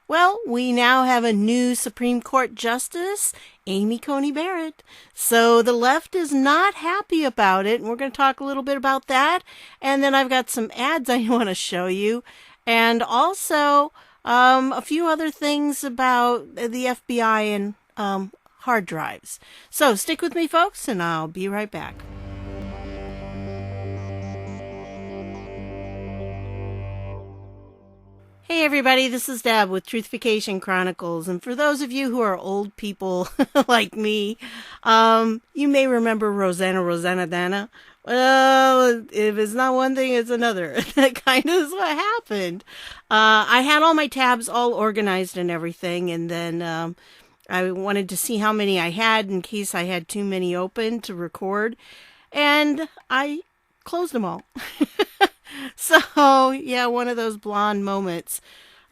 Well, we now have a new Supreme Court Justice, Amy Coney Barrett. So the left is not happy about it, and we're going to talk a little bit about that. And then I've got some ads I want to show you, and also a few other things about the FBI and hard drives. So stick with me, folks, and I'll be right back. Hey everybody, this is Deb with Truthification Chronicles, and for those of you who are old people like me, you may remember Rosanna Dana. Well, if it's not one thing, it's another. That kind of is what happened. I had all my tabs all organized and everything, and then I wanted to see how many I had in case I had too many open to record, and I closed them all. So, yeah, one of those blonde moments.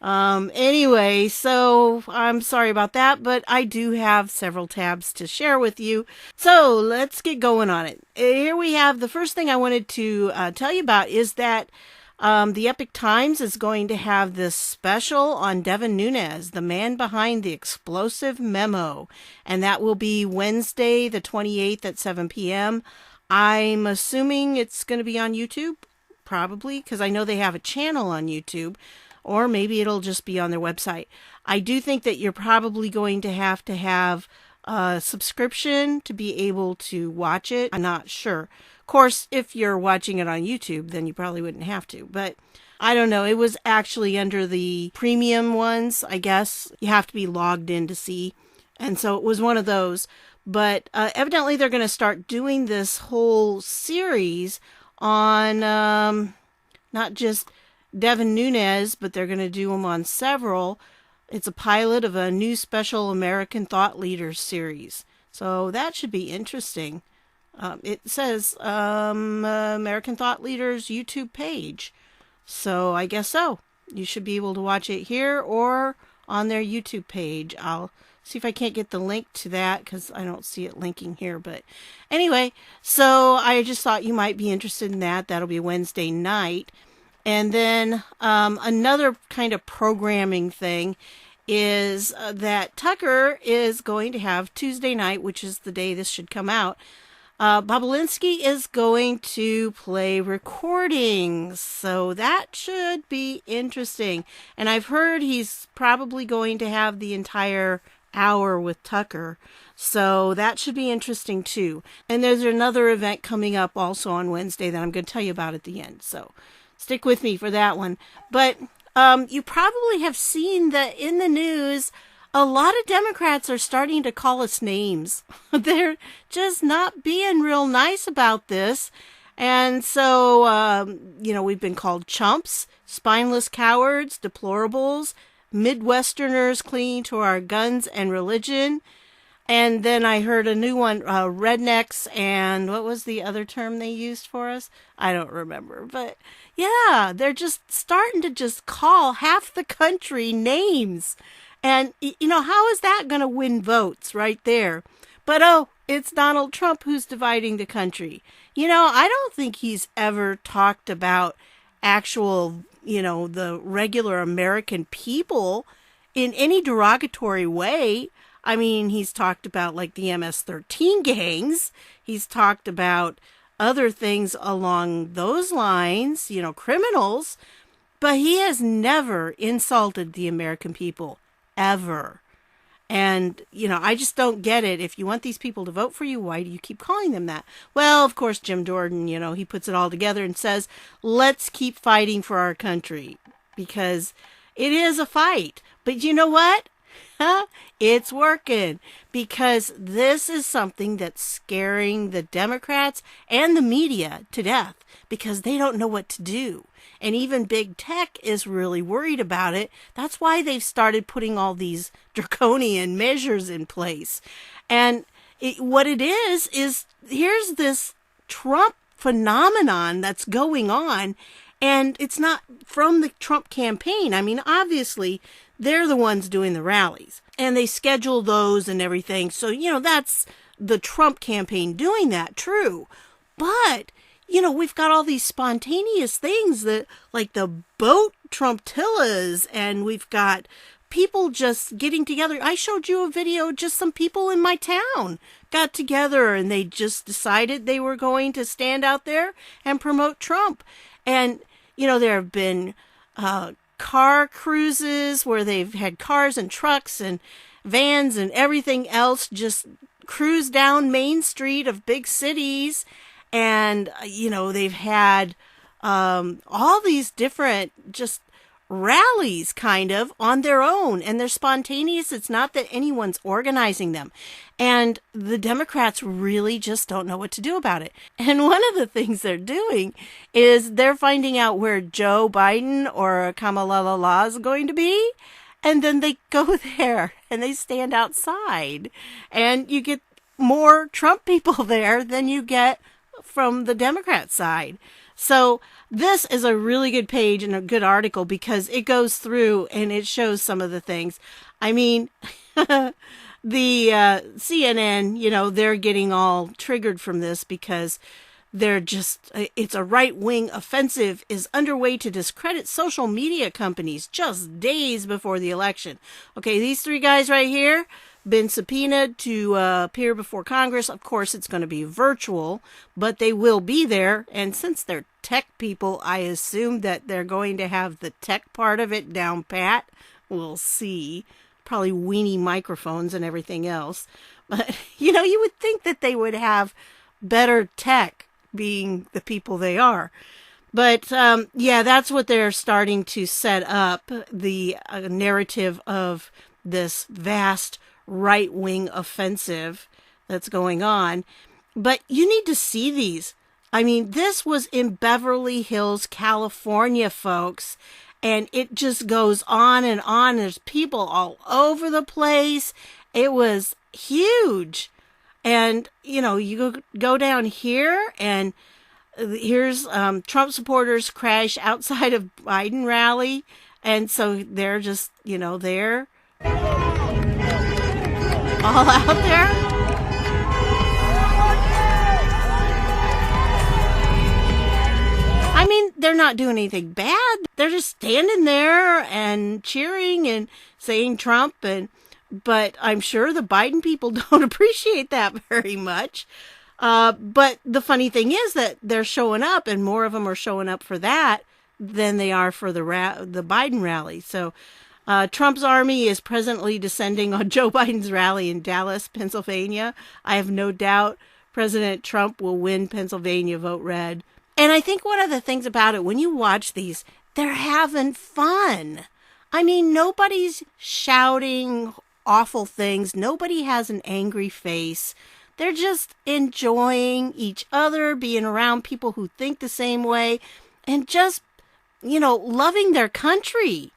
Anyway, so I'm sorry about that, but I do have several tabs to share with you. So let's get going on it. Here we have the first thing I wanted to tell you about is that the Epoch Times is going to have this special on Devin Nunes, the man behind the explosive memo. And that will be Wednesday, the 28th at 7 p.m. I'm assuming it's going to be on YouTube. Probably, because I know they have a channel on YouTube, or maybe it'll just be on their website. I do think that you're probably going to have a subscription to be able to watch it. I'm not sure. Of course, if you're watching it on YouTube, then you probably wouldn't have to. But I don't know. It was actually under the premium ones, I guess. You have to be logged in to see. And so it was one of those. But evidently they're going to start doing this whole series on not just Devin Nunes, but they're going to do them on several. It's a pilot of a new special American Thought Leaders series. So that should be interesting. It says American Thought Leaders YouTube page. So I guess so. You should be able to watch it here or on their YouTube page. I'll see if I can't get the link to that because I don't see it linking here. But anyway, so I just thought you might be interested in that. That'll be Wednesday night. And then another kind of programming thing is that Tucker is going to have Tuesday night, which is the day this should come out. Bobulinski is going to play recordings, so that should be interesting. And I've heard he's probably going to have the entire hour with Tucker, so that should be interesting too. And there's another event coming up also on Wednesday that I'm going to tell you about at the end, so stick with me for that one. But you probably have seen that in the news, a lot of Democrats are starting to call us names. They're just not being real nice about this. And so, we've been called chumps, spineless cowards, deplorables, Midwesterners clinging to our guns and religion. And then I heard a new one, rednecks, and what was the other term they used for us? I don't remember. But yeah, they're just starting to just call half the country names. And, how is that going to win votes right there? But, it's Donald Trump who's dividing the country. I don't think he's ever talked about actual, the regular American people in any derogatory way. I mean, he's talked about like the MS-13 gangs. He's talked about other things along those lines, criminals. But he has never insulted the American people, ever. And, I just don't get it. If you want these people to vote for you, why do you keep calling them that? Well, of course, Jim Jordan, he puts it all together and says, let's keep fighting for our country. Because it is a fight. But you know what? It's working. Because this is something that's scaring the Democrats and the media to death. Because they don't know what to do. And even big tech is really worried about it. That's why they've started putting all these draconian measures in place. And what it is here's this Trump phenomenon that's going on. And it's not from the Trump campaign. I mean, obviously, they're the ones doing the rallies. And they schedule those and everything. So, that's the Trump campaign doing that, true. But we've got all these spontaneous things that, like the boat Trumptillas, and we've got people just getting together. I showed you a video, just some people in my town got together and they just decided they were going to stand out there and promote Trump. And, there have been car cruises where they've had cars and trucks and vans and everything else just cruise down Main Street of big cities. And, they've had all these different just rallies kind of on their own, and they're spontaneous. It's not that anyone's organizing them. And the Democrats really just don't know what to do about it. And one of the things they're doing is they're finding out where Joe Biden or Kamala is going to be. And then they go there and they stand outside, and you get more Trump people there than you get from the Democrat side. So this is a really good page and a good article because it goes through and it shows some of the things. I mean, the CNN, they're getting all triggered from this because it's a right-wing offensive is underway to discredit social media companies just days before the election. Okay, these three guys right here been subpoenaed to appear before Congress. Of course, it's going to be virtual, but they will be there. And since they're tech people, I assume that they're going to have the tech part of it down pat. We'll see. Probably weenie microphones and everything else. But, you would think that they would have better tech being the people they are. But, that's what they're starting to set up, the narrative of this vast right-wing offensive that's going on. But you need to see these. I mean, this was in Beverly Hills, California, folks, and it just goes on and on. There's people all over the place. It was huge. And, you go down here, and here's Trump supporters crash outside of Biden rally. And so they're just, they're all out there. I mean, they're not doing anything bad. They're just standing there and cheering and saying Trump. But I'm sure the Biden people don't appreciate that very much. But the funny thing is that they're showing up, and more of them are showing up for that than they are for the Biden rally. So Trump's army is presently descending on Joe Biden's rally in Dallas, Pennsylvania. I have no doubt President Trump will win Pennsylvania, vote red. And I think one of the things about it, when you watch these, they're having fun. I mean, nobody's shouting awful things. Nobody has an angry face. They're just enjoying each other, being around people who think the same way, and just, loving their country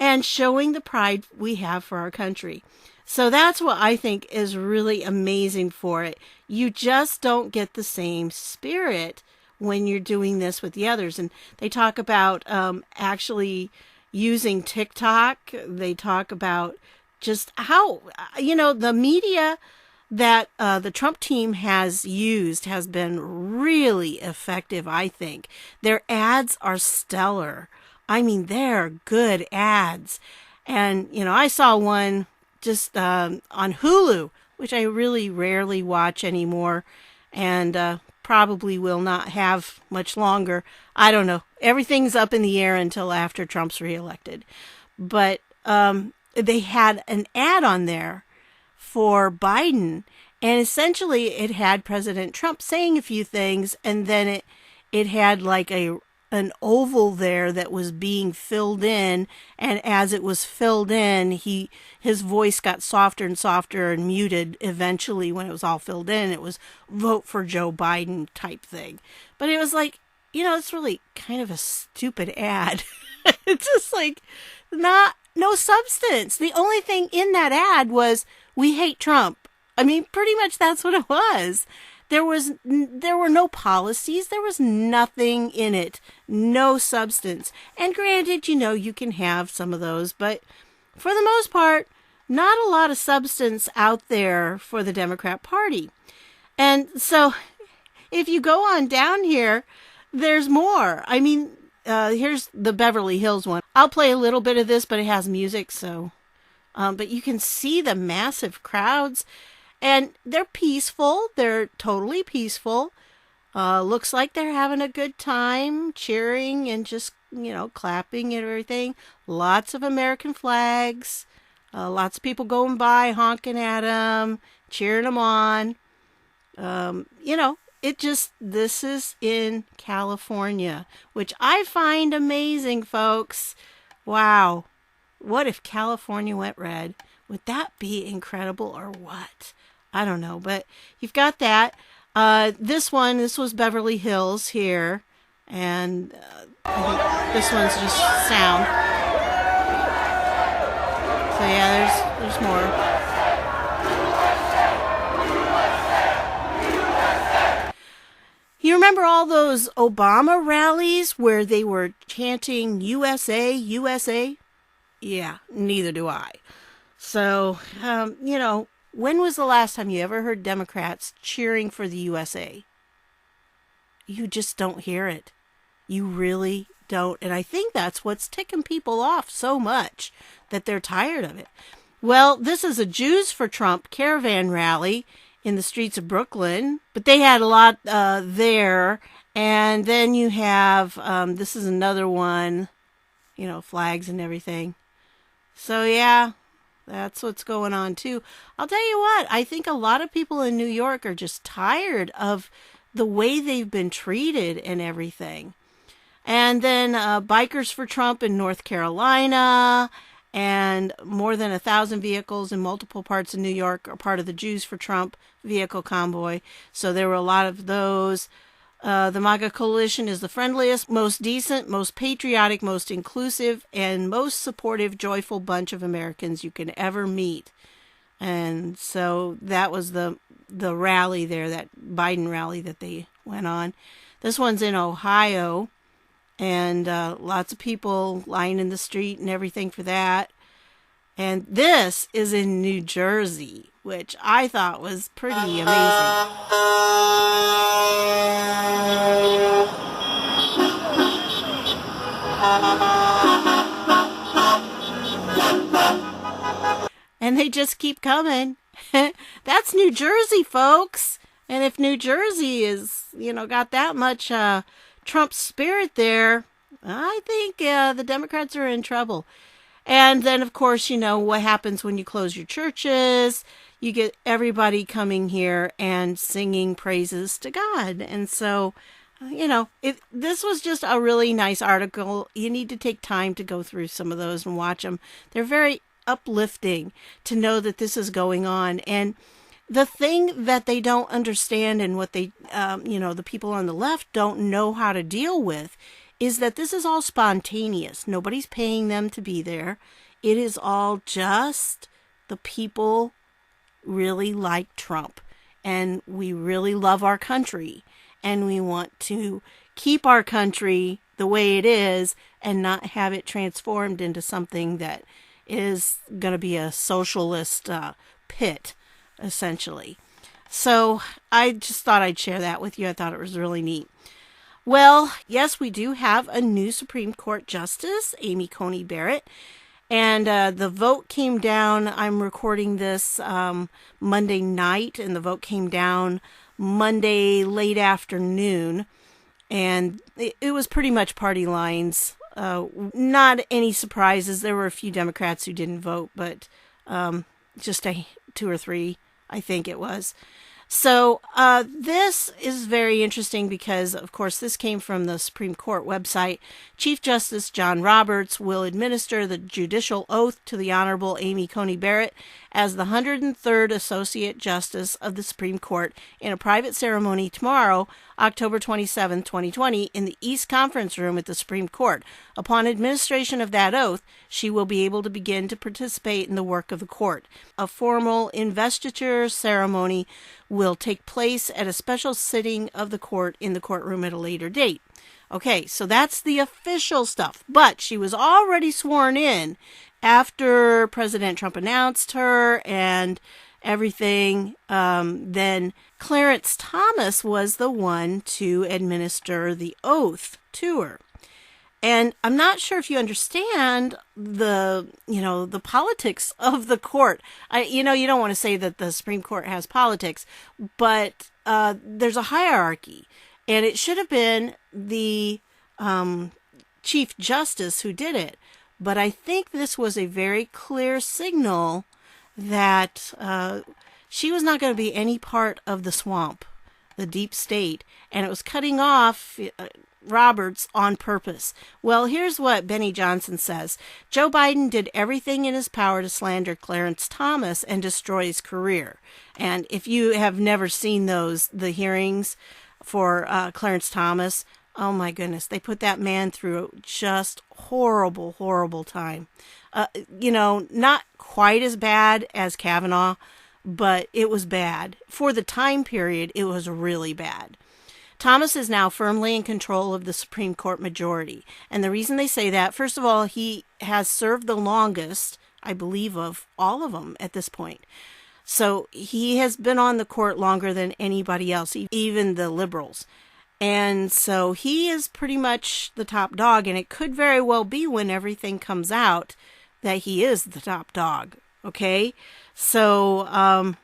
and showing the pride we have for our country. So that's what I think is really amazing for it. You just don't get the same spirit when you're doing this with the others. And they talk about actually using TikTok. They talk about just how, the media that the Trump team has used has been really effective, I think. Their ads are stellar. I mean, they're good ads. And, I saw one just on Hulu, which I really rarely watch anymore, and probably will not have much longer. I don't know. Everything's up in the air until after Trump's reelected. But they had an ad on there for Biden, and essentially it had President Trump saying a few things, and then it had like an oval there that was being filled in, and as it was filled in, his voice got softer and softer and muted. Eventually, when it was all filled in, it was vote for Joe Biden type thing. But it was like, it's really kind of a stupid ad. It's just like no substance. The only thing in that ad was, we hate Trump. I mean, pretty much that's what it was. There were no policies. There was nothing in it. No substance. And granted, you can have some of those, but for the most part, not a lot of substance out there for the Democrat Party. And so if you go on down here, there's more. I mean, here's the Beverly Hills one. I'll play a little bit of this, but it has music, so But you can see the massive crowds, and they're peaceful. They're totally peaceful. Looks like they're having a good time, cheering and just, clapping and everything. Lots of American flags. Lots of people going by, honking at them, cheering them on. This is in California, which I find amazing, folks. Wow. What if California went red? Would that be incredible or what? I don't know, but you've got that. This was Beverly Hills here, and I think this one's just sound. So yeah, there's more. You remember all those Obama rallies where they were chanting USA, USA? Yeah, neither do I. So, when was the last time you ever heard Democrats cheering for the USA? You just don't hear it. You really don't. And I think that's what's ticking people off so much, that they're tired of it. Well, this is a Jews for Trump caravan rally in the streets of Brooklyn, but they had a lot there. And then you have, this is another one, flags and everything. So yeah, that's what's going on too. I'll tell you what, I think a lot of people in New York are just tired of the way they've been treated and everything. And then Bikers for Trump in North Carolina, and more than 1,000 vehicles in multiple parts of New York are part of the Jews for Trump vehicle convoy. So there were a lot of those. The MAGA coalition is the friendliest, most decent, most patriotic, most inclusive, and most supportive, joyful bunch of Americans you can ever meet. And so that was the rally there, that Biden rally that they went on. This one's in Ohio, and lots of people lying in the street and everything for that. And this is in New Jersey, which I thought was pretty amazing. And they just keep coming. That's New Jersey, folks. And if New Jersey is, got that much Trump spirit there, I think the Democrats are in trouble. And then, of course, what happens when you close your churches. You get everybody coming here and singing praises to God. And so, this was just a really nice article. You need to take time to go through some of those and watch them. They're very uplifting to know that this is going on. And the thing that they don't understand, and what they, the people on the left don't know how to deal with, is that this is all spontaneous. Nobody's paying them to be there. It is all just the people really like Trump, and we really love our country, and we want to keep our country the way it is and not have it transformed into something that is going to be a socialist pit, essentially. So I just thought I'd share that with you. I thought it was really neat. Well, yes, we do have a new Supreme Court Justice, Amy Coney Barrett, and the vote came down. I'm recording this Monday night, and the vote came down Monday late afternoon, and it was pretty much party lines. Not any surprises. There were a few Democrats who didn't vote, but just two or three, I think it was. So this is very interesting because, of course, this came from the Supreme Court website. Chief Justice John Roberts will administer the judicial oath to the Honorable Amy Coney Barrett as the 103rd Associate Justice of the Supreme Court in a private ceremony tomorrow, October 27, 2020, in the East Conference Room at the Supreme Court. Upon administration of that oath, she will be able to begin to participate in the work of the court. A formal investiture ceremony will take place at a special sitting of the court in the courtroom at a later date. Okay, so that's the official stuff. But she was already sworn in after President Trump announced her and everything. Then Clarence Thomas was the one to administer the oath to her. And I'm not sure if you understand the politics of the court. You don't want to say that the Supreme Court has politics, but there's a hierarchy. And it should have been the Chief Justice who did it. But I think this was a very clear signal that she was not going to be any part of the swamp, the deep state, and it was cutting off Roberts on purpose. Well, here's what Benny Johnson says. Joe Biden did everything in his power to slander Clarence Thomas and destroy his career. And if you have never seen the hearings for Clarence Thomas, oh my goodness, they put that man through just horrible, horrible time. Not quite as bad as Kavanaugh, but it was bad. For the time period, it was really bad. Thomas is now firmly in control of the Supreme Court majority. And the reason they say that, first of all, he has served the longest, I believe, of all of them at this point. So he has been on the court longer than anybody else, even the liberals. And so he is pretty much the top dog, and it could very well be when everything comes out that he is the top dog. Okay? So,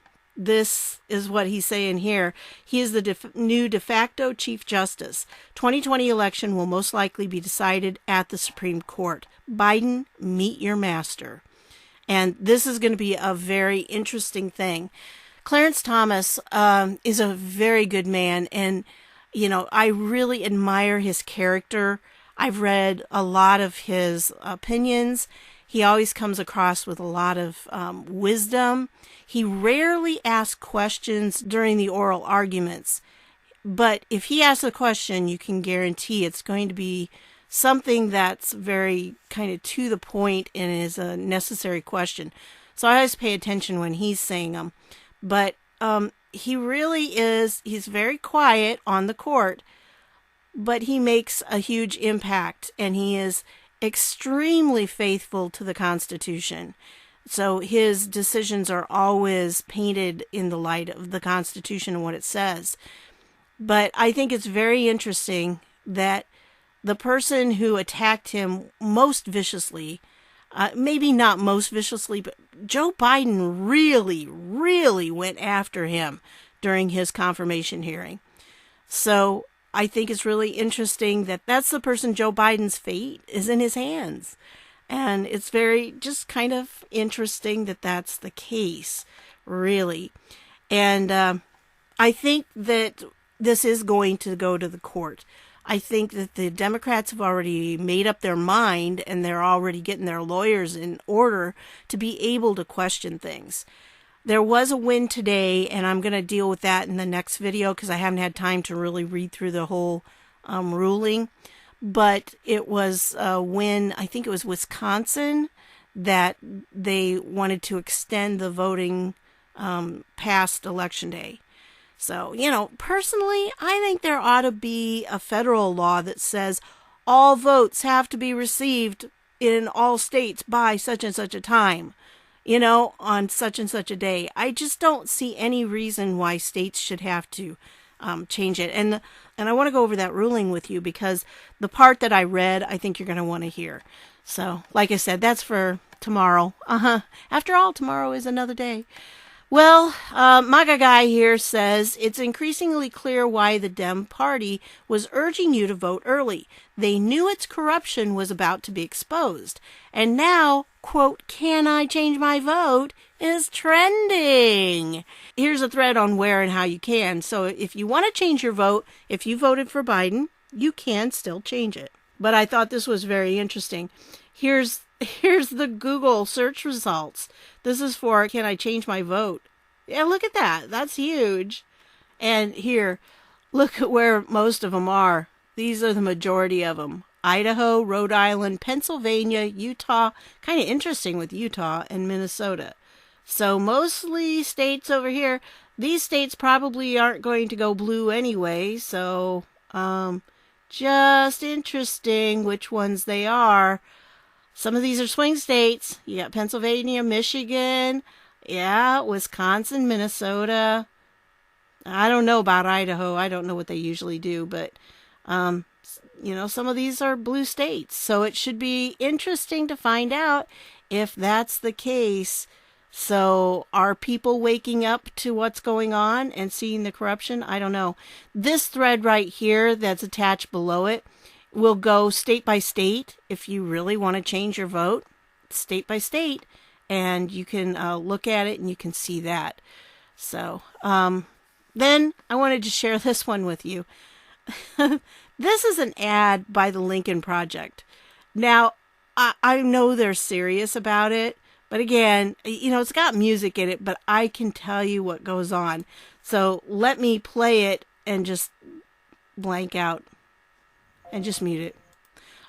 this is what he's saying here. He is the new de facto Chief Justice. 2020 election will most likely be decided at the Supreme Court. Biden, meet your master. And this is going to be a very interesting thing. Clarence Thomas is a very good man, and, I really admire his character. I've read a lot of his opinions. He always comes across with a lot of wisdom. He rarely asks questions during the oral arguments. But if he asks a question, you can guarantee it's going to be something that's very kind of to the point and is a necessary question. So I always pay attention when he's saying them. But he really is, he's very quiet on the court, but he makes a huge impact, and he is extremely faithful to the Constitution. So his decisions are always painted in the light of the Constitution and what it says. But I think it's very interesting that the person who attacked him most viciously, maybe not most viciously, but Joe Biden really, really went after him during his confirmation hearing. So I think it's really interesting that that's the person Joe Biden's fate is in his hands. And it's very just kind of interesting that that's the case, really. And I think that this is going to go to the court. I think that the Democrats have already made up their mind, and they're already getting their lawyers in order to be able to question things. There was a win today, and I'm going to deal with that in the next video because I haven't had time to really read through the whole ruling. But it was a win, I think it was Wisconsin, that they wanted to extend the voting past Election Day. So, personally, I think there ought to be a federal law that says all votes have to be received in all states by such and such a time, on such and such a day. I just don't see any reason why states should have to change it. And I want to go over that ruling with you because the part that I read, I think you're going to want to hear. So, like I said, that's for tomorrow. After all, tomorrow is another day. Well, MAGA guy here says, it's increasingly clear why the Dem party was urging you to vote early. They knew its corruption was about to be exposed. And now, quote, can I change my vote is trending. Here's a thread on where and how you can. So if you want to change your vote, if you voted for Biden, you can still change it. But I thought this was very interesting. Here's the Google search results. This is for, can I change my vote? Yeah, look at that. That's huge. And here, look at where most of them are. These are the majority of them. Idaho, Rhode Island, Pennsylvania, Utah. Kind of interesting with Utah and Minnesota. So mostly states over here. These states probably aren't going to go blue anyway. So just interesting which ones they are. Some of these are swing states. You got Pennsylvania, Michigan, Wisconsin, Minnesota. I don't know about Idaho. I don't know what they usually do, but some of these are blue states. So it should be interesting to find out if that's the case. So are people waking up to what's going on and seeing the corruption? I don't know. This thread right here that's attached below it will go state by state if you really want to change your vote, state by state, and you can look at it and you can see that. So then I wanted to share this one with you. This is an ad by the Lincoln Project. Now, I know they're serious about it, but again, it's got music in it, but I can tell you what goes on. So let me play it and just blank out and just mute it.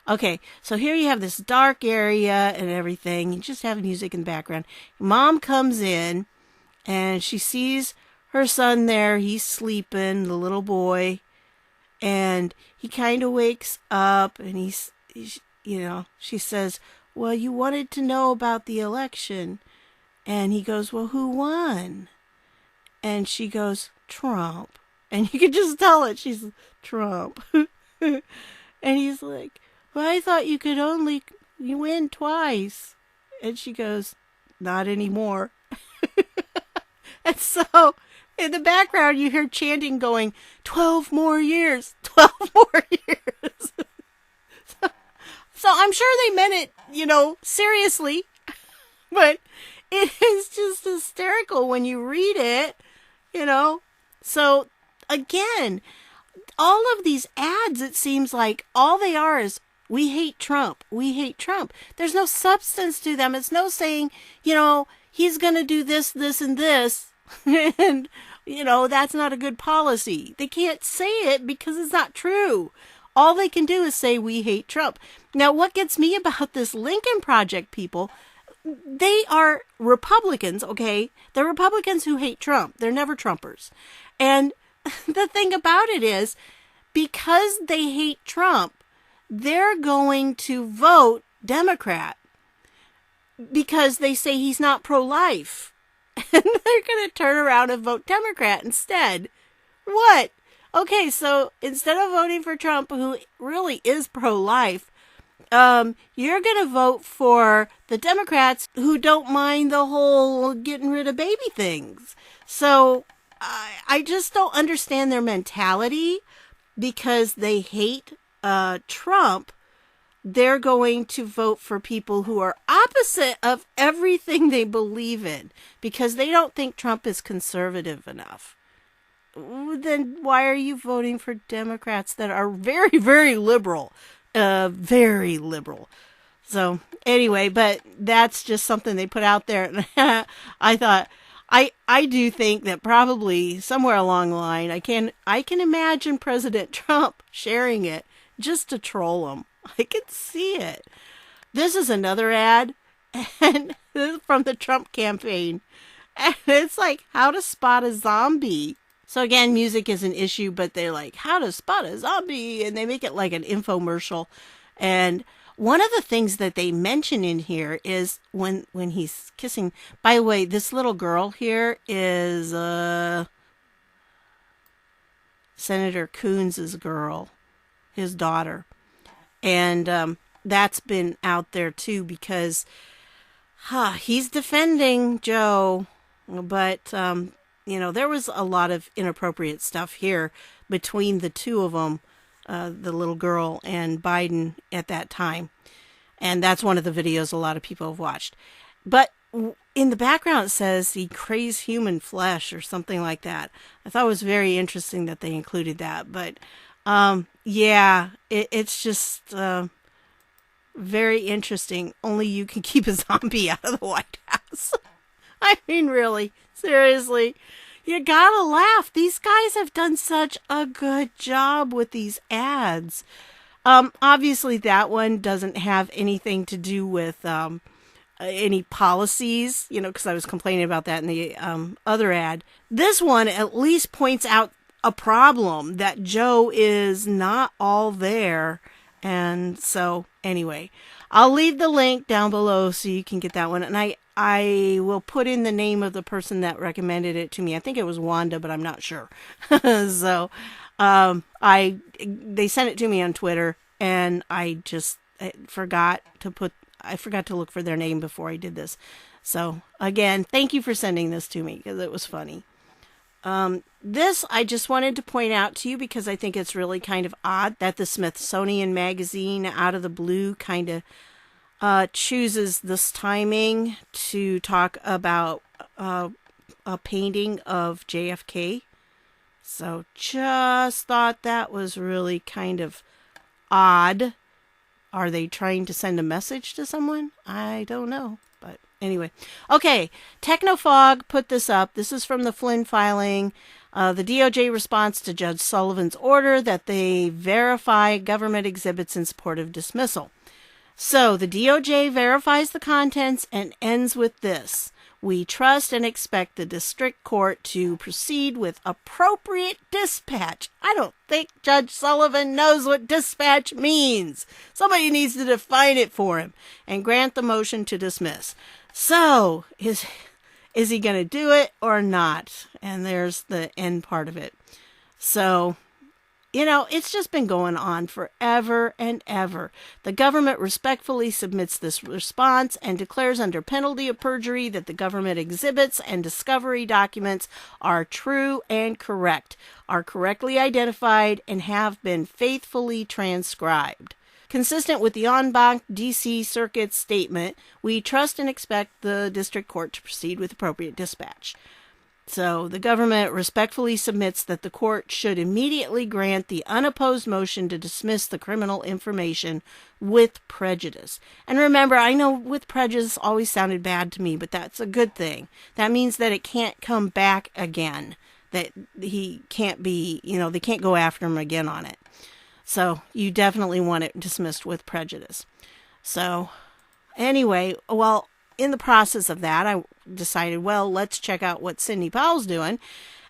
Okay, so here you have this dark area and everything. You just have music in the background. Mom comes in and she sees her son there. He's sleeping, the little boy. And he kind of wakes up and he's, she says, well, you wanted to know about the election. And he goes, well, who won? And she goes, Trump. And you can just tell it. She's Trump. And he's like, well, I thought you could only win twice. And she goes, not anymore. And so in the background, you hear chanting going, 12 more years, 12 more years. So I'm sure they meant it, seriously. But it is just hysterical when you read it, So again, all of these ads, it seems like all they are is, we hate Trump. We hate Trump. There's no substance to them. It's no saying, he's going to do this, this, and this. And, that's not a good policy. They can't say it because it's not true. All they can do is say, we hate Trump. Now, what gets me about this Lincoln Project people, they are Republicans, okay? They're Republicans who hate Trump. They're never Trumpers. And the thing about it is, because they hate Trump, they're going to vote Democrat because they say he's not pro-life. And they're going to turn around and vote Democrat instead. What? Okay, so instead of voting for Trump, who really is pro-life, you're going to vote for the Democrats who don't mind the whole getting rid of baby things. So I just don't understand their mentality. Because they hate Trump, they're going to vote for people who are opposite of everything they believe in because they don't think Trump is conservative enough. Then why are you voting for Democrats that are very, very liberal? Very liberal. So anyway, but that's just something they put out there. I thought, I do think that probably somewhere along the line, I can imagine President Trump sharing it just to troll him. I can see it. This is another ad, and this is from the Trump campaign. And it's like, how to spot a zombie. So again, music is an issue, but they're like, how to spot a zombie. And they make it like an infomercial. And one of the things that they mention in here is when he's kissing. By the way, this little girl here is Senator Coons' girl, his daughter. And that's been out there too because he's defending Joe. But, there was a lot of inappropriate stuff here between the two of them. The little girl and Biden at that time. And that's one of the videos a lot of people have watched. But in the background, it says he craves human flesh or something like that. I thought it was very interesting that they included that. But, it's just very interesting. Only you can keep a zombie out of the White House. I mean, really, seriously. You gotta laugh. These guys have done such a good job with these ads. Obviously, that one doesn't have anything to do with any policies, because I was complaining about that in the other ad. This one at least points out a problem that Joe is not all there. And so, anyway, I'll leave the link down below so you can get that one. And I will put in the name of the person that recommended it to me. I think it was Wanda, but I'm not sure. So, They sent it to me on Twitter, and I forgot to look for their name before I did this. So again, thank you for sending this to me because it was funny. This I just wanted to point out to you because I think it's really kind of odd that the Smithsonian Magazine out of the blue kind of chooses this timing to talk about a painting of JFK. So just thought that was really kind of odd. Are they trying to send a message to someone? I don't know. But anyway. Okay. Technofog put this up. This is from the Flynn Filing. The DOJ response to Judge Sullivan's order that they verify government exhibits in support of dismissal. So the DOJ verifies the contents and ends with this. We trust and expect the district court to proceed with appropriate dispatch. I don't think Judge Sullivan knows what dispatch means. Somebody needs to define it for him and grant the motion to dismiss. So, is he going to do it or not? And there's the end part of it. So, it's just been going on forever and ever. The government respectfully submits this response and declares under penalty of perjury that the government exhibits and discovery documents are true and correct, are correctly identified, and have been faithfully transcribed. Consistent with the en banc D.C. Circuit's statement, we trust and expect the district court to proceed with appropriate dispatch. So the government respectfully submits that the court should immediately grant the unopposed motion to dismiss the criminal information with prejudice. And remember, I know with prejudice always sounded bad to me, but that's a good thing. That means that it can't come back again, that he can't be, they can't go after him again on it. So you definitely want it dismissed with prejudice. So anyway, in the process of that, I decided, let's check out what Sidney Powell's doing.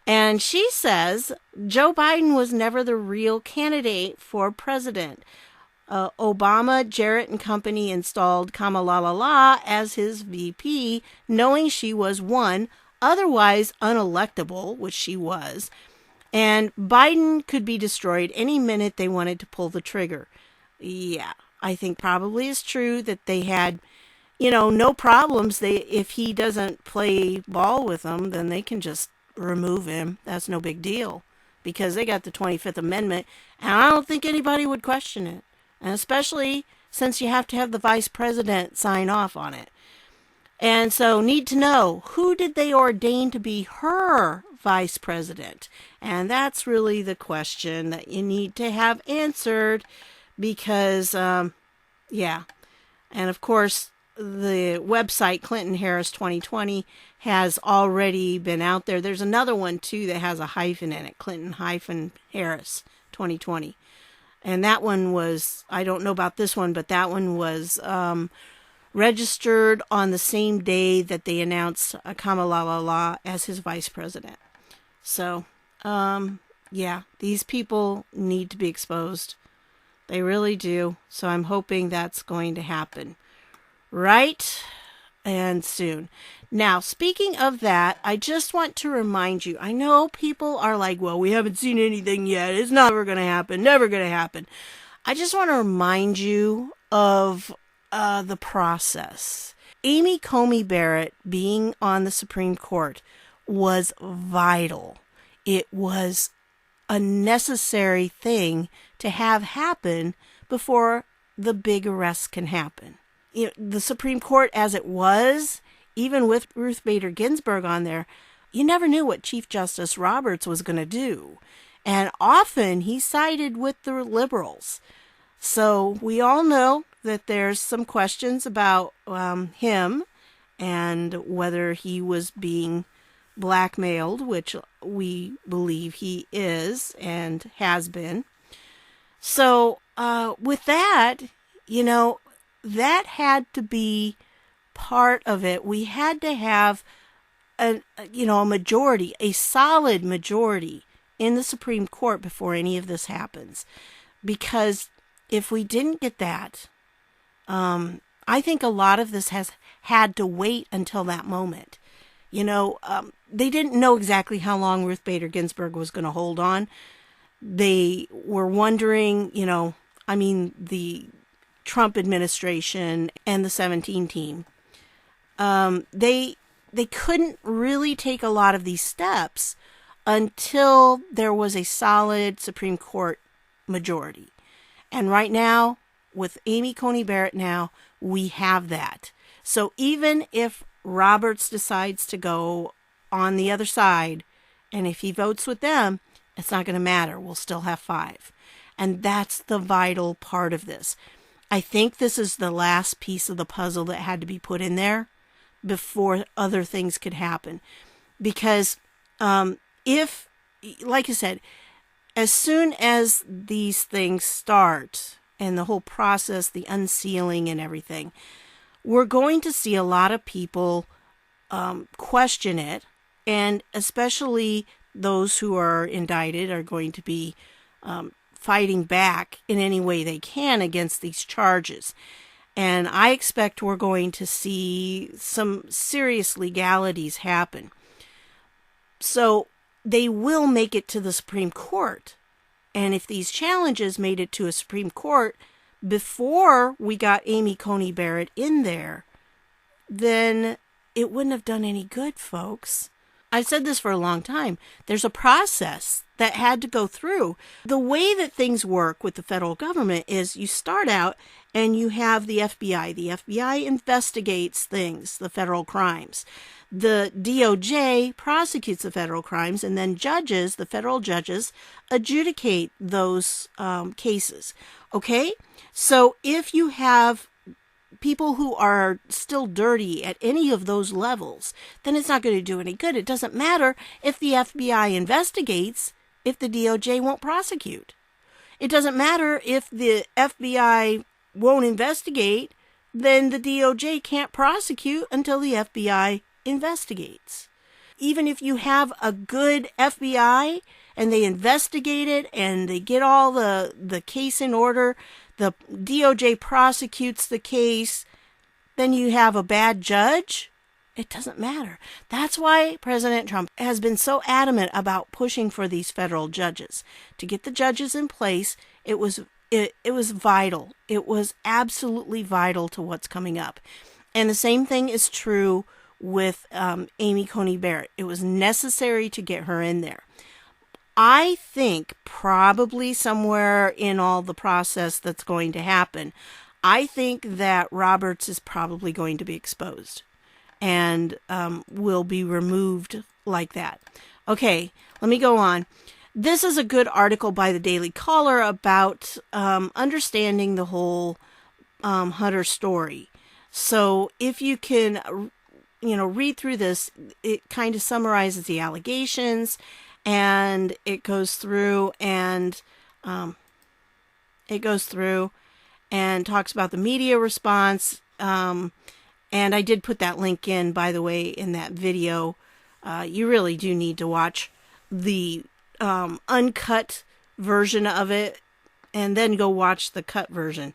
And she says Joe Biden was never the real candidate for president. Obama, Jarrett, and company installed Kamala as his VP, knowing she was otherwise unelectable, which she was. And Biden could be destroyed any minute they wanted to pull the trigger. Yeah, I think probably is true that they had no problems. If he doesn't play ball with them, then they can just remove him. That's no big deal because they got the 25th Amendment, and I don't think anybody would question it. And especially since you have to have the vice president sign off on it. And so need to know, who did they ordain to be her vice president? And that's really the question that you need to have answered because, And of course, the website Clinton Harris 2020 has already been out there. There's another one too that has a hyphen in it, Clinton-Harris 2020. And that one was, I don't know about this one, but that one was registered on the same day that they announced Kamala as his vice president. So, these people need to be exposed. They really do. So I'm hoping that's going to happen. Right? And soon. Now, speaking of that, I just want to remind you, I know people are like, we haven't seen anything yet. It's never going to happen. Never going to happen. I just want to remind you of the process. Amy Coney Barrett being on the Supreme Court was vital. It was a necessary thing to have happen before the big arrest can happen. The Supreme Court as it was, even with Ruth Bader Ginsburg on there, you never knew what Chief Justice Roberts was going to do. And often he sided with the liberals. So we all know that there's some questions about him and whether he was being blackmailed, which we believe he is and has been. So with that, that had to be part of it. We had to have a majority, a solid majority in the Supreme Court before any of this happens. Because if we didn't get that, I think a lot of this has had to wait until that moment. They didn't know exactly how long Ruth Bader Ginsburg was going to hold on. they were wondering, the Trump administration and the 17 team, they couldn't really take a lot of these steps until there was a solid Supreme Court majority. And right now, with Amy Coney Barrett now, we have that. So even if Roberts decides to go on the other side, and if he votes with them, it's not going to matter. We'll still have 5. And that's the vital part of this. I think this is the last piece of the puzzle that had to be put in there before other things could happen. Because if, like I said, as soon as these things start and the whole process, the unsealing and everything, we're going to see a lot of people question it. And especially those who are indicted are going to be fighting back in any way they can against these charges. And I expect we're going to see some serious legalities happen. So they will make it to the Supreme Court. And if these challenges made it to a Supreme Court before we got Amy Coney Barrett in there, then it wouldn't have done any good, folks. I've said this for a long time. There's a process that had to go through. The way that things work with the federal government is you start out and you have the FBI. The FBI investigates things, the federal crimes. The DOJ prosecutes the federal crimes, and then judges, the federal judges, adjudicate those cases. Okay? So if you have people who are still dirty at any of those levels, then it's not going to do any good. It doesn't matter if the FBI investigates if the DOJ won't prosecute. It doesn't matter if the FBI won't investigate, then the DOJ can't prosecute until the FBI investigates. Even if you have a good FBI and they investigate it and they get all the case in order, the DOJ prosecutes the case, then you have a bad judge. It doesn't matter. That's why President Trump has been so adamant about pushing for these federal judges. To get the judges in place, it was vital. It was absolutely vital to what's coming up. And the same thing is true with Amy Coney Barrett. It was necessary to get her in there. I think probably somewhere in all the process that's going to happen, I think that Roberts is probably going to be exposed and will be removed like that. Okay, let me go on. This is a good article by the Daily Caller about understanding the whole Hunter story. So if you can, read through this, it kind of summarizes the allegations, and it goes through and talks about the media response. And I did put that link in, by the way, in that video. You really do need to watch the uncut version of it and then go watch the cut version.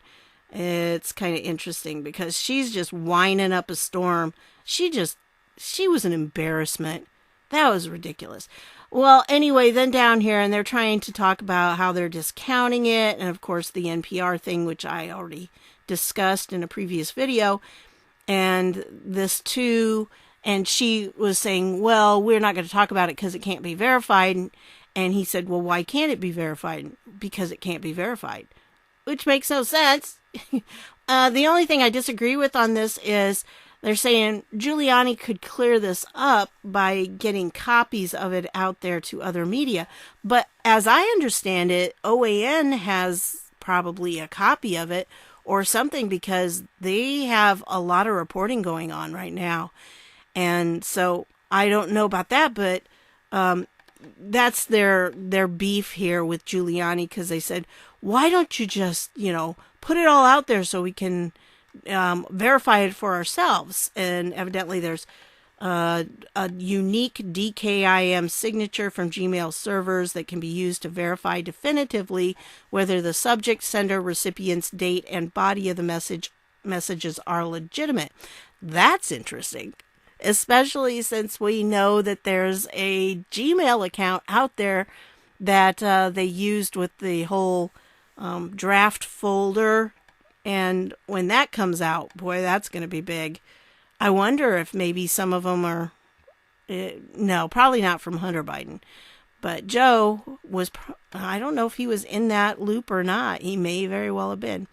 It's kind of interesting because she's just whining up a storm. She was an embarrassment. That was ridiculous. Well, anyway, then down here, and they're trying to talk about how they're discounting it. And of course, the NPR thing, which I already discussed in a previous video. And this too, and she was saying, well, we're not going to talk about it because it can't be verified. And he said, well, why can't it be verified? Because it can't be verified, which makes no sense. The only thing I disagree with on this is they're saying Giuliani could clear this up by getting copies of it out there to other media. But as I understand it, OAN has probably a copy of it or something because they have a lot of reporting going on right now. And so I don't know about that, but that's their beef here with Giuliani, because they said, why don't you just, put it all out there so we can verify it for ourselves? And evidently there's a unique DKIM signature from Gmail servers that can be used to verify definitively whether the subject, sender, recipient's date, and body of the messages are legitimate. That's interesting, especially since we know that there's a Gmail account out there that they used with the whole draft folder. And when that comes out, boy, that's going to be big. I wonder if maybe some of them are, no, probably not from Hunter Biden. But Joe was, I don't know if he was in that loop or not. He may very well have been.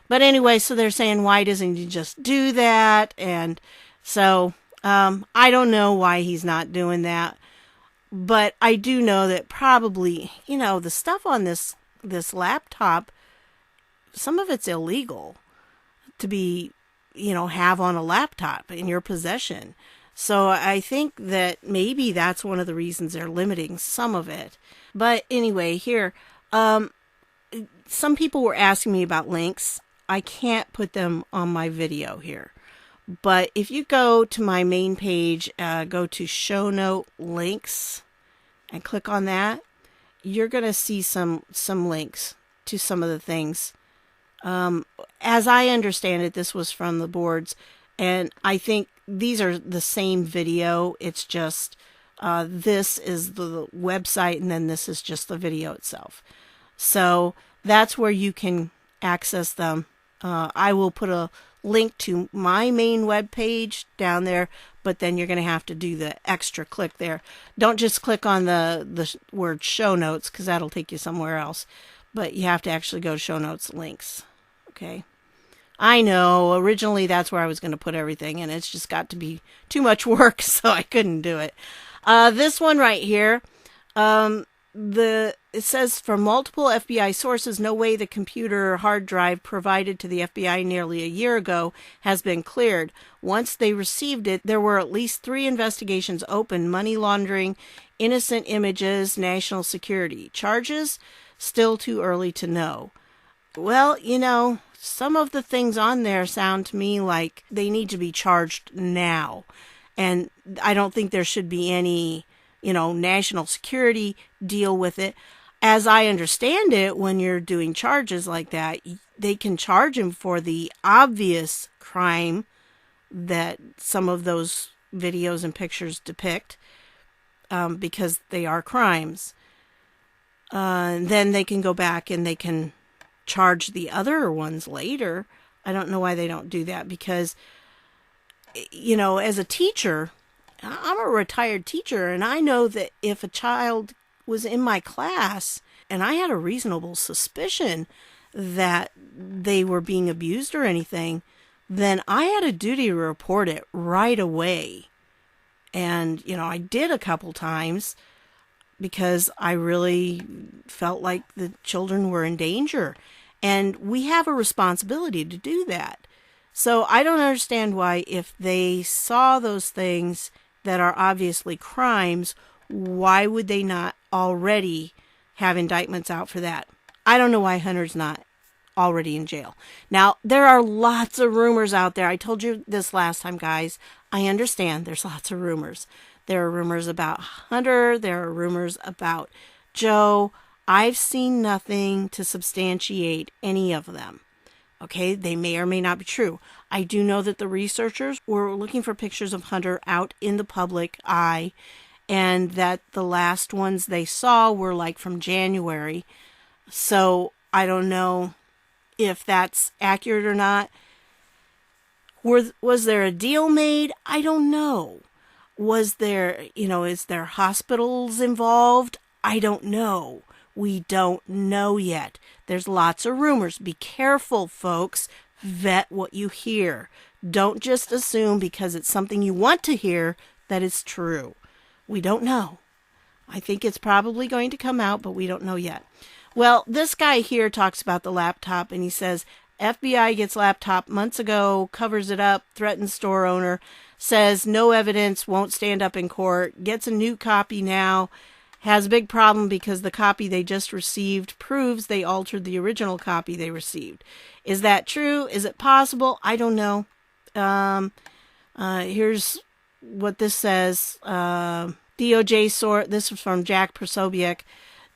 But anyway, so they're saying, why doesn't he just do that? And so I don't know why he's not doing that. But I do know that probably, the stuff on this laptop, some of it's illegal to be, have on a laptop in your possession. So I think that maybe that's one of the reasons they're limiting some of it. But anyway, here, some people were asking me about links. I can't put them on my video here. But if you go to my main page, go to show note links and click on that, you're going to see some links to some of the things. As I understand it, this was from the boards, and I think these are the same video. It's just this is the website, and then this is just the video itself. So that's where you can access them. I will put a link to my main web page down there, but then you're going to have to do the extra click there. Don't just click on the word show notes, because that'll take you somewhere else. But you have to actually go to show notes links. Okay. I know, originally that's where I was going to put everything, and it's just got to be too much work, so I couldn't do it. This one right here, it says, from multiple FBI sources, no way the computer hard drive provided to the FBI nearly a year ago has been cleared. Once they received it, there were at least 3 investigations open: money laundering, innocent images, national security. Charges? Still too early to know. Well, some of the things on there sound to me like they need to be charged now. And I don't think there should be any, national security deal with it. As I understand it, when you're doing charges like that, they can charge him for the obvious crime that some of those videos and pictures depict, because they are crimes. Then they can go back and they can charge the other ones later. I don't know why they don't do that, because, as a teacher, I'm a retired teacher, and I know that if a child was in my class and I had a reasonable suspicion that they were being abused or anything, then I had a duty to report it right away. And, I did a couple times because I really felt like the children were in danger. And we have a responsibility to do that. So I don't understand why, if they saw those things that are obviously crimes, why would they not already have indictments out for that? I don't know why Hunter's not already in jail. Now, there are lots of rumors out there. I told you this last time, guys. I understand there's lots of rumors. There are rumors about Hunter. There are rumors about Joe. I've seen nothing to substantiate any of them. Okay, they may or may not be true. I do know that the researchers were looking for pictures of Hunter out in the public eye, and that the last ones they saw were like from January. So I don't know if that's accurate or not. Was there a deal made? I don't know. Was there, is there hospitals involved? I don't know. We don't know yet. There's lots of rumors. Be careful, folks. Vet what you hear. Don't just assume because it's something you want to hear that it's true. We don't know. I think it's probably going to come out, but we don't know yet. Well, this guy here talks about the laptop, and he says, FBI gets laptop months ago, covers it up, threatens store owner, says no evidence, won't stand up in court, gets a new copy now, has a big problem because the copy they just received proves they altered the original copy they received. Is that true? Is it possible? I don't know. Here's what this says. DOJ source, this is from Jack Prosobiec.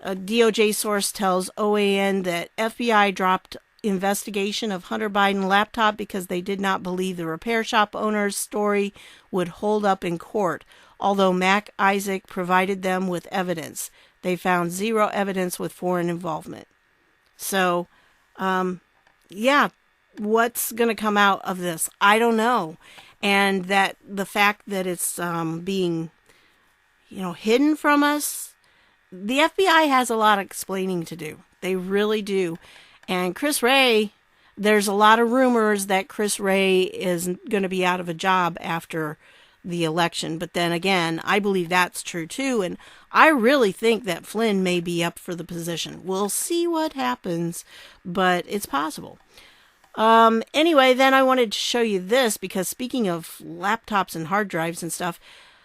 A DOJ source tells OAN that FBI dropped investigation of Hunter Biden laptop because they did not believe the repair shop owner's story would hold up in court, although Mac Isaac provided them with evidence. They found zero evidence with foreign involvement. So, yeah, what's going to come out of this? I don't know. And that the fact that it's being, hidden from us, the FBI has a lot of explaining to do. They really do. And Chris Wray, there's a lot of rumors that Chris Wray is going to be out of a job after the election. But then again, I believe that's true too. And I really think that Flynn may be up for the position. We'll see what happens, but it's possible. Anyway, then I wanted to show you this because speaking of laptops and hard drives and stuff,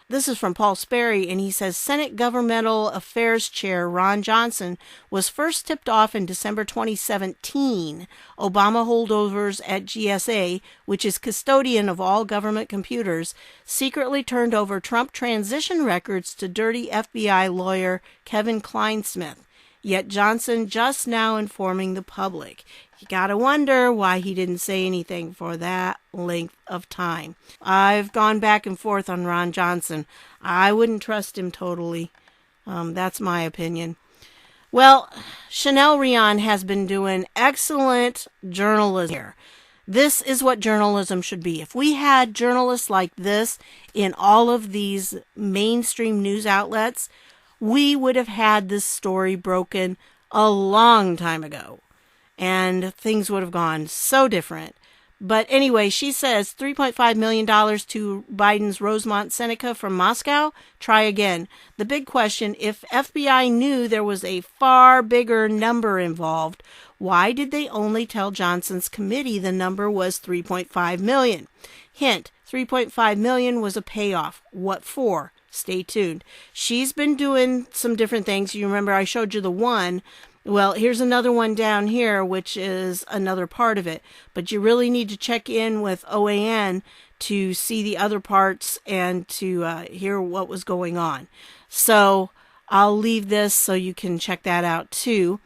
this is from Paul Sperry, and he says Senate Governmental Affairs Chair Ron Johnson was first tipped off in December 2017. Obama holdovers at GSA, which is custodian of all government computers, secretly turned over Trump transition records to dirty FBI lawyer Kevin Clinesmith. Yet Johnson just now informing the public. You gotta wonder why he didn't say anything for that length of time. I've gone back and forth on Ron Johnson. I wouldn't trust him totally. That's my opinion. Well, Chanelrion has been doing excellent journalism here. This is what journalism should be. If we had journalists like this in all of these mainstream news outlets, we would have had this story broken a long time ago. And things would have gone so different. But anyway, she says $3.5 million to Biden's Rosemont Seneca from Moscow. Try again. The big question, if FBI knew there was a far bigger number involved, why did they only tell Johnson's committee the number was 3.5 million? Hint, 3.5 million was a payoff. What for? Stay tuned. She's been doing some different things. You remember I showed you the one. Well, here's another one down here, which is another part of it. But you really need to check in with OAN to see the other parts and to hear what was going on. So I'll leave this so you can check that out too.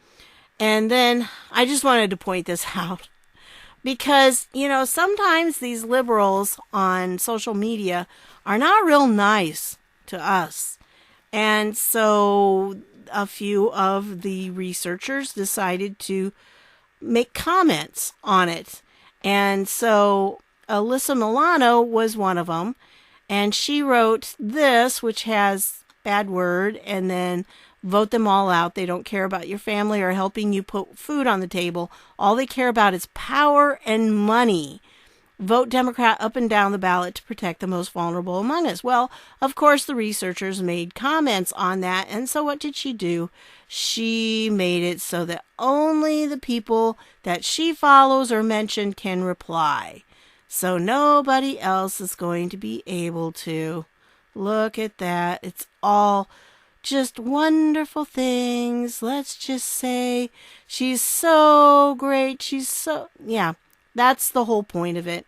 And then I just wanted to point this out because, sometimes these liberals on social media are not real nice to us. And so a few of the researchers decided to make comments on it. And so Alyssa Milano was one of them. And she wrote this, which has bad word, and then vote them all out. They don't care about your family or helping you put food on the table. All they care about is power and money. Vote Democrat up and down the ballot to protect the most vulnerable among us. Well, of course, the researchers made comments on that. And so what did she do? She made it so that only the people that she follows or mentioned can reply. So nobody else is going to be able to. Look at that. It's all just wonderful things. Let's just say she's so great. Yeah, that's the whole point of it.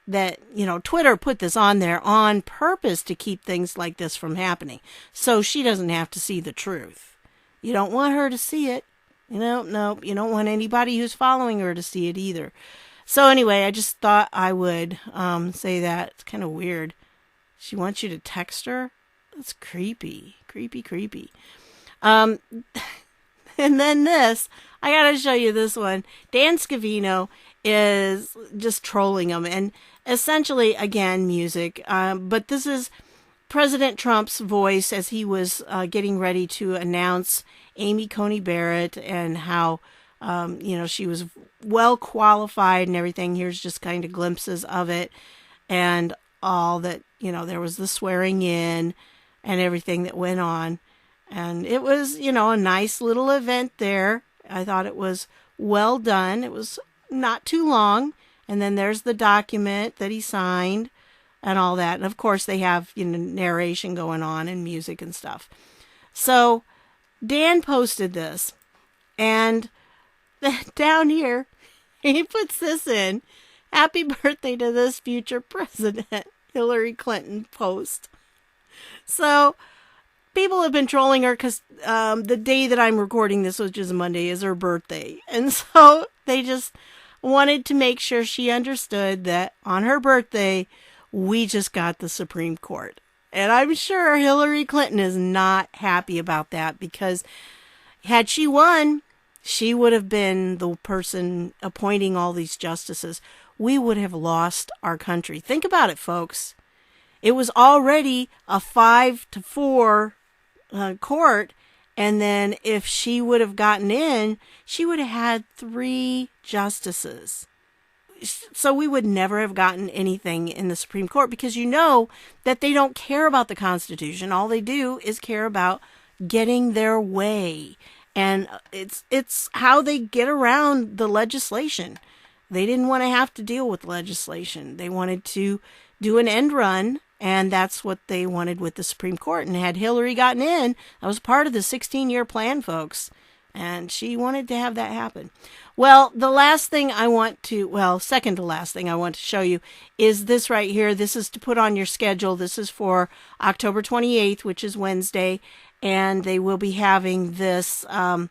That, Twitter put this on there on purpose to keep things like this from happening. So she doesn't have to see the truth. You don't want her to see it. No, you don't want anybody who's following her to see it either. So anyway, I just thought I would say that. It's kind of weird. She wants you to text her? That's creepy. Creepy. And then this, I gotta show you this one. Dan Scavino is just trolling them. And essentially, again, music. But this is President Trump's voice as he was getting ready to announce Amy Coney Barrett and how, she was well qualified and everything. Here's just kind of glimpses of it and all that, there was the swearing in and everything that went on. And it was, a nice little event there. I thought it was well done. It was not too long. And then there's the document that he signed and all that. And of course they have, narration going on and music and stuff. So Dan posted this and down here, he puts this in. Happy birthday to this future president, Hillary Clinton post. So people have been trolling her because the day that I'm recording this, which is Monday, is her birthday. And so They just wanted to make sure she understood that on her birthday, we just got the Supreme Court. And I'm sure Hillary Clinton is not happy about that, because had she won, she would have been the person appointing all these justices. We would have lost our country. Think about it, folks. It was already a 5-4 court. And then if she would have gotten in, she would have had 3 justices. So we would never have gotten anything in the Supreme Court, because you know that they don't care about the Constitution. All they do is care about getting their way. And it's how they get around the legislation. They didn't want to have to deal with legislation. They wanted to do an end run, and that's what they wanted with the Supreme Court. And had Hillary gotten in, that was part of the 16-year plan, folks. And she wanted to have that happen. Well, the last thing I want to, second to last thing I want to show you is this right here. This is to put on your schedule. This is for October 28th, which is Wednesday. And they will be having this, a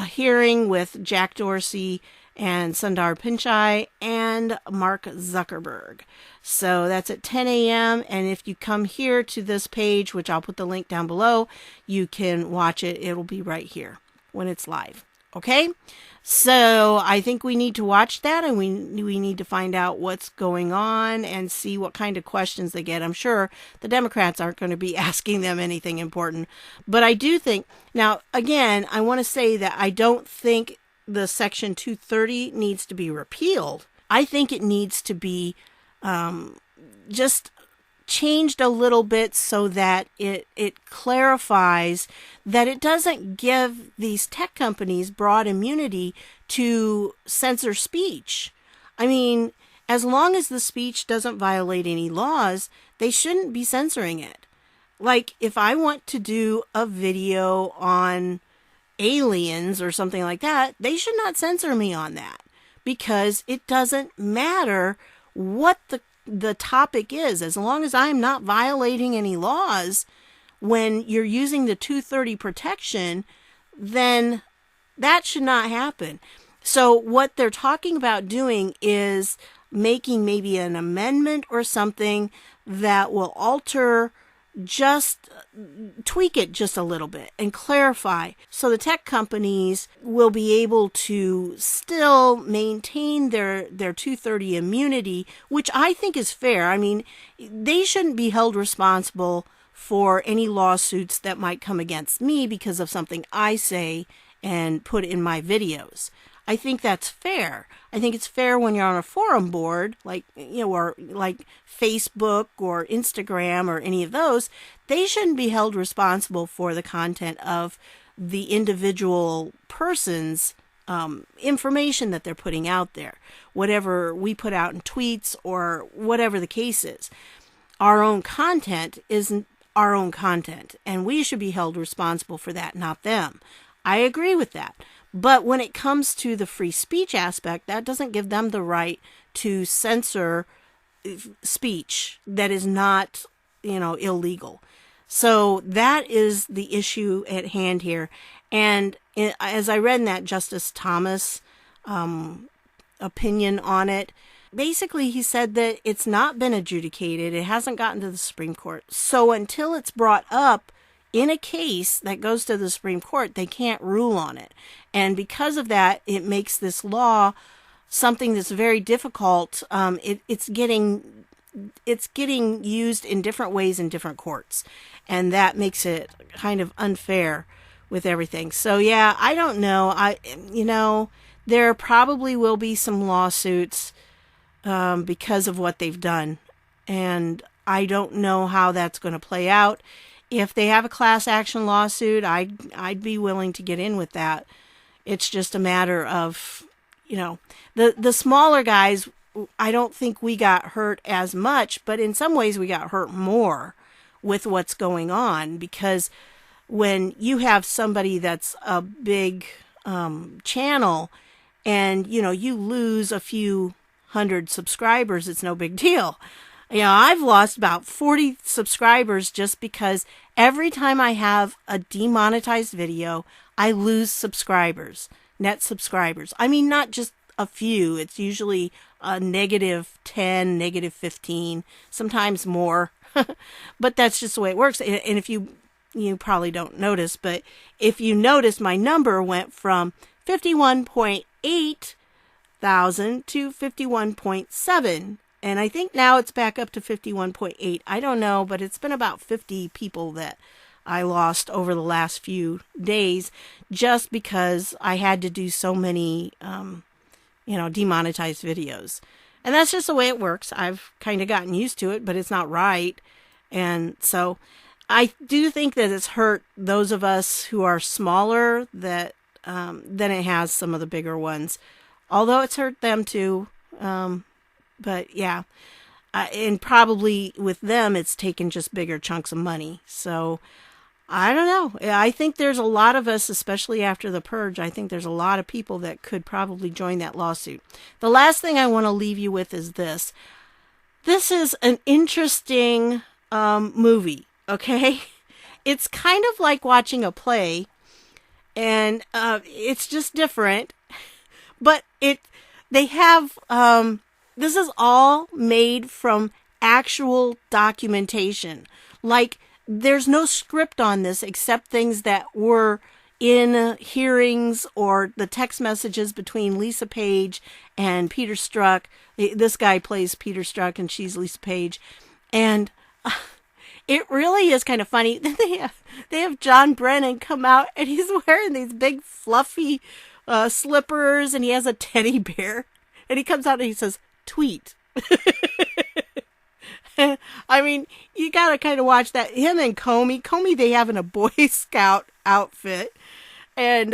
hearing with Jack Dorsey and Sundar Pichai and Mark Zuckerberg. So that's at 10 a.m. And if you come here to this page, which I'll put the link down below, you can watch it. It'll be right here when it's live. Okay? So I think we need to watch that, and we need to find out what's going on and see what kind of questions they get. I'm sure the Democrats aren't going to be asking them anything important. But I do think, now, again, I want to say that I don't think the Section 230 needs to be repealed. I think it needs to be just changed a little bit so that it clarifies that it doesn't give these tech companies broad immunity to censor speech. I mean, as long as the speech doesn't violate any laws, they shouldn't be censoring it. Like, if I want to do a video on aliens or something like that, they should not censor me on that, because it doesn't matter what the topic is. As long as I'm not violating any laws, when you're using the 230 protection, then that should not happen. So what they're talking about doing is making maybe an amendment or something that will just tweak it just a little bit and clarify, so the tech companies will be able to still maintain their 230 immunity, which I think is fair. I mean, they shouldn't be held responsible for any lawsuits that might come against me because of something I say and put in my videos. I think that's fair. I think it's fair when you're on a forum board, or like Facebook or Instagram or any of those. They shouldn't be held responsible for the content of the individual person's information that they're putting out there. Whatever we put out in tweets or whatever the case is. Our own content isn't our own content, and we should be held responsible for that, not them. I agree with that. But when it comes to the free speech aspect, that doesn't give them the right to censor speech that is not, illegal. So that is the issue at hand here. And as I read in that Justice Thomas opinion on it, basically he said that it's not been adjudicated. It hasn't gotten to the Supreme Court. So until it's brought up in a case that goes to the Supreme Court, they can't rule on it. And because of that, it makes this law something that's very difficult. It's getting used in different ways in different courts. And that makes it kind of unfair with everything. So yeah, I don't know. There probably will be some lawsuits because of what they've done. And I don't know how that's going to play out. If they have a class action lawsuit, I'd be willing to get in with that. It's just a matter of, the smaller guys, I don't think we got hurt as much, but in some ways we got hurt more with what's going on, because when you have somebody that's a big channel and, you lose a few hundred subscribers, it's no big deal. I've lost about 40 subscribers just because every time I have a demonetized video, I lose subscribers. net subscribers. I mean, not just a few. It's usually -10, -15, sometimes more. But that's just the way it works. And if you probably don't notice, but if you notice, my number went from 51.8 thousand to 51.7. And I think now it's back up to 51.8. I don't know, but it's been about 50 people that I lost over the last few days just because I had to do so many, demonetized videos. And that's just the way it works. I've kind of gotten used to it, but it's not right. And so I do think that it's hurt those of us who are smaller than it has some of the bigger ones. Although it's hurt them too. But yeah. And probably with them, it's taken just bigger chunks of money. So I don't know. I think there's a lot of us, especially after the purge, I think there's a lot of people that could probably join that lawsuit. The last thing I want to leave you with is this. This is an interesting movie, okay? It's kind of like watching a play, and it's just different. But they have, this is all made from actual documentation. Like, there's no script on this except things that were in hearings or the text messages between Lisa Page and Peter Strzok. This guy plays Peter Strzok and she's Lisa Page. And it really is kind of funny. They have John Brennan come out and he's wearing these big fluffy slippers and he has a teddy bear. And he comes out and he says, "Tweet." I mean, you gotta kind of watch that. Him and Comey, they have in a Boy Scout outfit. And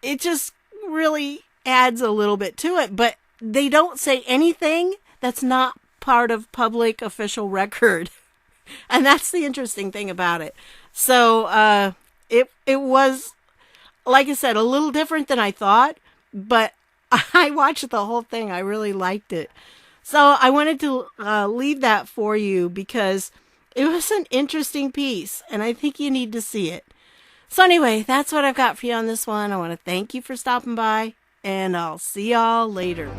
it just really adds a little bit to it. But they don't say anything that's not part of public official record. And that's the interesting thing about it. So it was, like I said, a little different than I thought. But I watched the whole thing. I really liked it. So I wanted to leave that for you because it was an interesting piece and I think you need to see it. So anyway, that's what I've got for you on this one. I want to thank you for stopping by and I'll see y'all later.